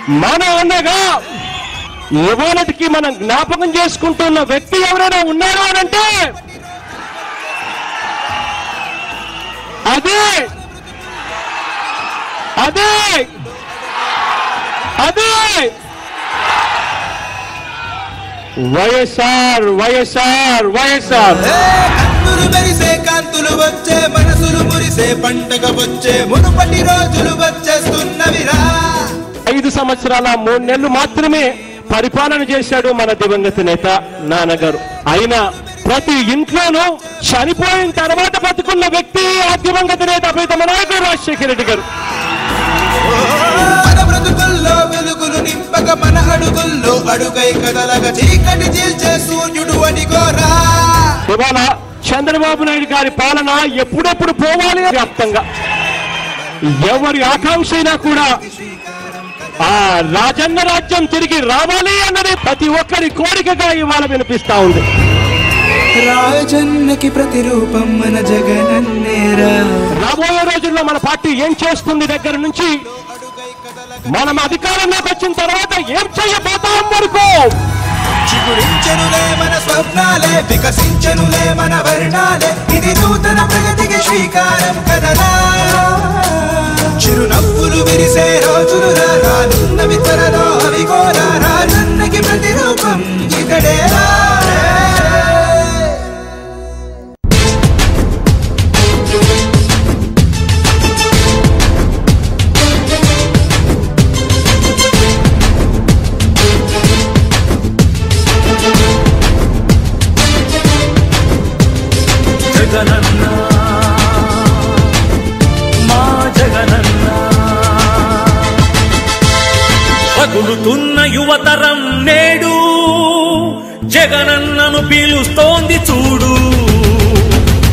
మన అన్నగా ఇవాళకి మనం జ్ఞాపకం చేసుకుంటున్న వ్యక్తి ఎవరైనా ఉన్నారు అని అంటే అదే అదే అదే వైఎస్ఆర్ వైఎస్ఆర్ వైఎస్ఆర్. కన్నులు మెరిసే కాంతులు వచ్చే, మనసులు మురిసే పంటగా వచ్చే, మునుపటి రోజులు వచ్చేస్తున్నవిరా. 5 సంవత్సరాల 3 నెలలు మాత్రమే పరిపాలన చేశాడు మన దివంగత నేత నాన్నగారు. అయినా ప్రతి ఇంట్లోనూ చనిపోయిన తర్వాత బతుకున్న వ్యక్తి ఆ దివంగత నేత ప్రీతమ నాయకుడు రాజశేఖర రెడ్డి గారు. మన బ్రతుకుల్లో వెలుగులు నింపక, మన అడుగుల్లో అడుగై కదలగా చీకటి చీల్చే సూర్యుడు అడిగోరా. ఇవాళ చంద్రబాబు నాయుడు గారి పాలన ఎప్పుడెప్పుడు పోవాలి వ్యాప్తంగా ఎవరి ఆకాంక్ష అయినా కూడా ఆ రాజన్న రాజ్యం తిరిగి రావాలి అన్నది ప్రతి ఒక్కరి కోరికగా ఇవాళ వినిపిస్తా ఉంది. రాజన్నకి ప్రతిరూపం మన జగనన్నేరా. రాబోయే రోజుల్లో మన పార్టీ ఏం చేస్తుంది దగ్గర నుంచి మనం అధికారంలోకి వచ్చిన తర్వాత ఏం చేయబోతాం వరకు చిగురించనులే మన స్వప్నాలే, వికసించనులే మన వర్ణాలే, ఇది నూతన ప్రగతికి శ్రీకారం కదలా. చిరునవ్వులు విరిసే రోజులు రానున్నవి త్వరలో, అవి కోరా రాజన్నకి ప్రతిరూపం ఇతడేరా. జగనన్నా మా జగనన్నా, పగులుతున్న యువతరం నేడు జగనన్నను పిలుస్తోంది చూడు.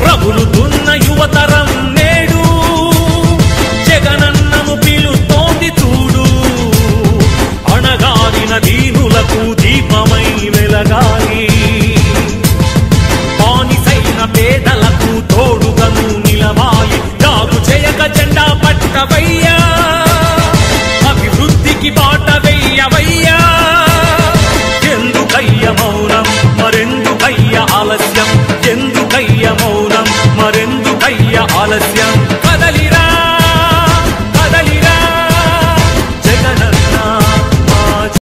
రగులుతున్న యువతరం నేడు జగనన్నను పిలుస్తోంది చూడు. అణగారిన దీనులకు దీపమై వెలగాలి, బానిసైన పేదలకు తోడుగను